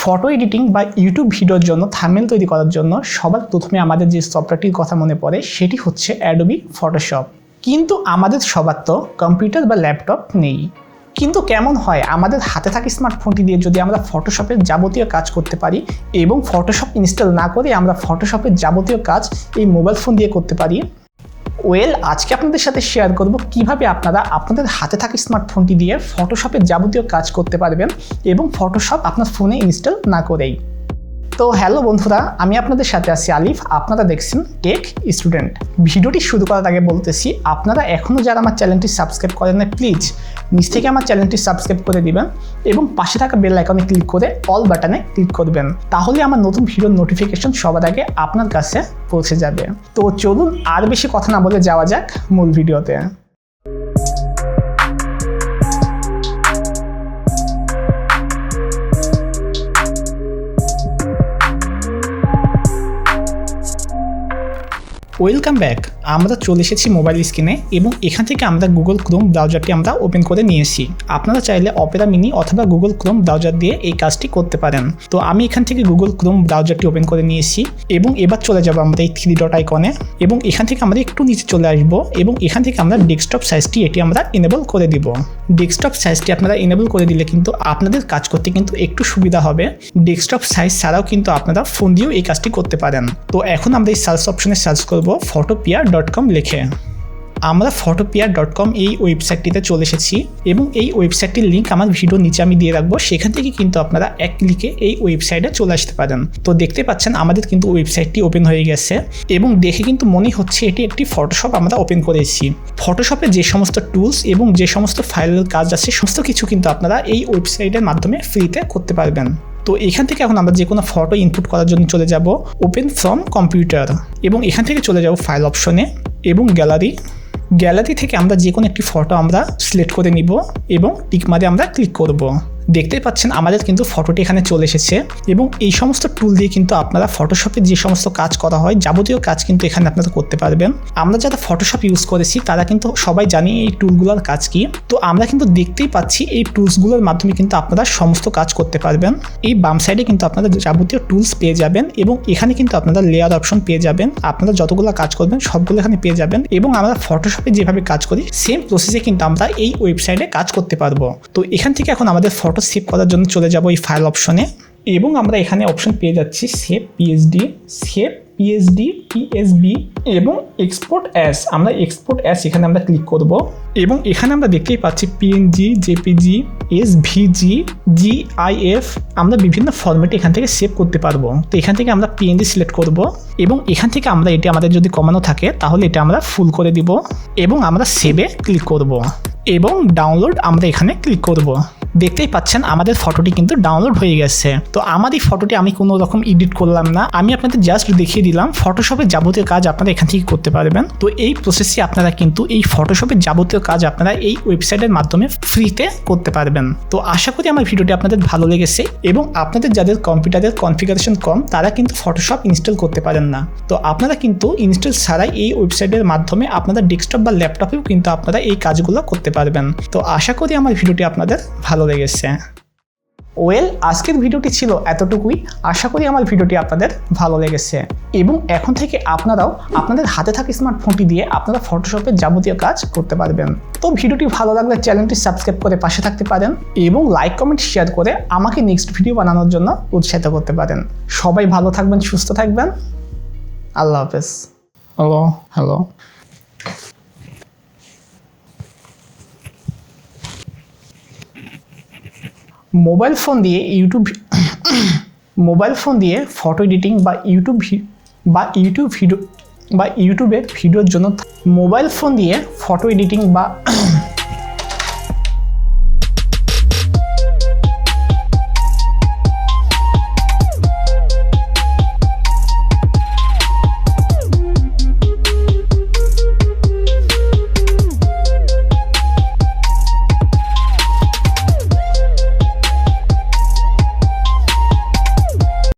Photo editing বা YouTube ভিডিওর জন্য থাম্বনেল তৈরি করার জন্য সবার প্রথমে আমাদের যে সফটওয়্যারটির কথা মনে পড়ে সেটি হচ্ছে অ্যাডোবি ফটোশপ। কিন্তু আমাদের সবার তো কম্পিউটার বা ল্যাপটপ নেই। কিন্তু কেমন হয় আমাদের হাতে থাকা স্মার্টফোনটি দিয়ে যদি আমরা ফটোশপের যাবতীয় কাজ করতে পারি এবং ফটোশপ ইনস্টল না করে আমরা ফটোশপের যাবতীয় কাজ এই মোবাইল ফোন দিয়ে করতে পারি। আজকে আপনাদের সাথে শেয়ার করব কিভাবে আপনারা আপনাদের হাতে থাকা স্মার্টফোনটি দিয়ে ফটোশপের যাবতীয় কাজ করতে পারবেন এবং ফটোশপ আপনার ফোনে ইনস্টল না করেই। তো হ্যালো বন্ধুরা, আমি আপনাদের সাথে আছি আলিফ, আপনারা দেখছেন টেক স্টুডেন্ট। ভিডিওটি শুরু করার আগে বলতেছি, আপনারা এখনও যারা আমার চ্যানেলটি সাবস্ক্রাইব করেন না প্লিজ নিচ থেকে আমার চ্যানেলটি সাবস্ক্রাইব করে দিবেন এবং পাশে থাকা বেল আইকনে ক্লিক করে অল বাটনে ক্লিক করবেন, তাহলে আমার নতুন ভিডিওর নোটিফিকেশন সবার আগে আপনার কাছে পৌঁছে যাবে। তো চলুন আর বেশি কথা না বলে যাওয়া যাক মূল ভিডিওতে। Welcome back. আমরা চলে এসেছি মোবাইল স্ক্রিনে এবং এখান থেকে আমরা গুগল ক্রোম ব্রাউজারটি আমরা ওপেন করে নিয়েছি। আপনারা চাইলে অপেরা মিনি অথবা গুগল ক্রোম ব্রাউজার দিয়ে এই কাজটি করতে পারেন। তো আমি এখান থেকে গুগল ক্রোম ব্রাউজারটি ওপেন করে নিয়েছি এবং এবার চলে যাব আমরা এই 3 ডট আইকনে এবং এখান থেকে আমরা একটু নিচে চলে আসবো এবং এখান থেকে আমরা ডেস্কটপ সাইজটি এটি আমরা এনেবল করে দিব। ডেস্কটপ সাইজটি আপনারা এনেবল করে দিলে কিন্তু আপনাদের কাজ করতে কিন্তু একটু সুবিধা হবে। ডেস্কটপ সাইজ ছাড়াও কিন্তু আপনারা ফোন দিয়েও এই কাজটি করতে পারেন। তো এখন আমরা এই সার্চ অপশনে সার্চ করব photopia.com লিখে। আমরা photopia.com এই ওয়েবসাইটটিতে চলে এসেছি এবং এই ওয়েবসাইটটির লিঙ্ক আমার ভিডিওর নিচে আমি দিয়ে রাখবো, সেখান থেকে কিন্তু আপনারা এক ক্লিকে এই ওয়েবসাইটে চলে আসতে পারেন। তো দেখতে পাচ্ছেন আমাদের কিন্তু ওয়েবসাইটটি ওপেন হয়ে গেছে এবং দেখে কিন্তু মনে হচ্ছে এটি একটি ফটোশপ আমরা ওপেন করেছি। ফটোশপে যে সমস্ত টুলস এবং যে সমস্ত ফাইলের কাজ আছে সমস্ত কিছু কিন্তু আপনারা এই ওয়েবসাইটের মাধ্যমে ফ্রিতে করতে পারবেন। তো এখান থেকে এখন আমরা যে কোনো ফটো ইনপুট করার জন্য চলে যাব ওপেন ফ্রম কম্পিউটার এবং এখান থেকে চলে যাব ফাইল অপশনে এবং গ্যালারি থেকে আমরা যে কোনো একটি ফটো আমরা সিলেক্ট করে নিব এবং টিক মারে আমরা ক্লিক করব। দেখতেই পাচ্ছেন আমাদের কিন্তু ফটোটি এখানে চলে এসেছে এবং এই সমস্ত টুল দিয়ে কিন্তু আপনারা ফটোশপে যে সমস্ত কাজ করা হয় যাবতীয় কাজ কিন্তু এখানে আপনারা করতে পারবেন। আমরা যারা ফটোশপ ইউজ করেছি তারা কিন্তু সবাই জানি এই টুলগুলোর কাজ কি। তো আমরা কিন্তু দেখতেই পাচ্ছি এই টুলসগুলোর মাধ্যমে কিন্তু আপনারা সমস্ত কাজ করতে পারবেন। এই বাম সাইডে কিন্তু আপনারা যাবতীয় টুলস পেয়ে যাবেন এবং এখানে কিন্তু আপনারা লেয়ার অপশন পেয়ে যাবেন। আপনারা যতগুলো কাজ করবেন সবগুলো এখানে পেয়ে যাবেন এবং আমরা ফটোশপে যেভাবে কাজ করি সেম প্রসেসে কিন্তু আমরা এই ওয়েবসাইটে কাজ করতে পারবো। তো এখান থেকে এখন আমাদের ফটো সেভ করার জন্য চলে যাব এই ফাইল অপশনে এবং আমরা এখানে অপশন পেয়ে যাচ্ছি সেভ পিএসডি পিএসবি এবং এক্সপোর্ট অ্যাজ। আমরা এক্সপোর্ট অ্যাজ এখানে আমরা ক্লিক করব এবং এখানে আমরা দেখতেই পাচ্ছি পিএনজি, জেপিজি, এসভিজি, জিআইএফ আমরা বিভিন্ন ফরম্যাটে এখান থেকে সেভ করতে পারবো। তো এখান থেকে আমরা পিএনজি সিলেক্ট করব এবং এখান থেকে আমরা এটি আমাদের যদি কমানো থাকে তাহলে এটা আমরা ফুল করে দিব এবং আমরা সেভে ক্লিক করব এবং ডাউনলোড আমরা এখানে ক্লিক করব। দেখতেই পাচ্ছেন আমাদের ফটোটি কিন্তু ডাউনলোড হয়ে গেছে। তো আমার এই ফটোটি আমি কোনো রকম এডিট করলাম না, আমি আপনাদের জাস্ট দেখিয়ে দিলাম ফটোশপের যাবতীয় কাজ আপনারা এখান থেকে করতে পারবেন। তো এই প্রসেসে আপনারা কিন্তু এই ফটোশপের যাবতীয় কাজ আপনারা এই ওয়েবসাইটের মাধ্যমে ফ্রিতে করতে পারবেন। তো আশা করি আমার ভিডিওটি আপনাদের ভালো লেগেছে এবং আপনাদের যাদের কম্পিউটারের কনফিগারেশন কম তারা কিন্তু ফটোশপ ইনস্টল করতে পারেন না। তো আপনারা কিন্তু ইনস্টল ছাড়াই এই ওয়েবসাইটের মাধ্যমে আপনাদের ডেস্কটপ বা ল্যাপটপেও কিন্তু আপনারা এই কাজগুলো করতে পারবেন। তো আশা করি আমার ভিডিওটি আপনাদের ভালো লেগেছে। আজকের ভিডিওটি ছিল এতটুকুই। আশা করি আমার ভিডিওটি আপনাদের ভালো লেগেছে এবং এখন থেকে আপনারাও আপনাদের হাতে থাকা স্মার্টফোনটি দিয়ে আপনারা ফটোশপের যাবতীয় কাজ করতে পারবেন। তো ভিডিওটি ভালো লাগলে চ্যানেলটি সাবস্ক্রাইব করে পাশে থাকতে পারেন এবং লাইক কমেন্ট শেয়ার করে আমাকে নেক্সট ভিডিও বানানোর জন্য উৎসাহিত করতে পারেন। সবাই ভালো থাকবেন, সুস্থ থাকবেন। আল্লাহ হাফেজ। হ্যালো। মোবাইল ফোন দিয়ে ফটো এডিটিং বা ইউটিউবের ভিডিওর জন্য মোবাইল ফোন দিয়ে ফটো এডিটিং বা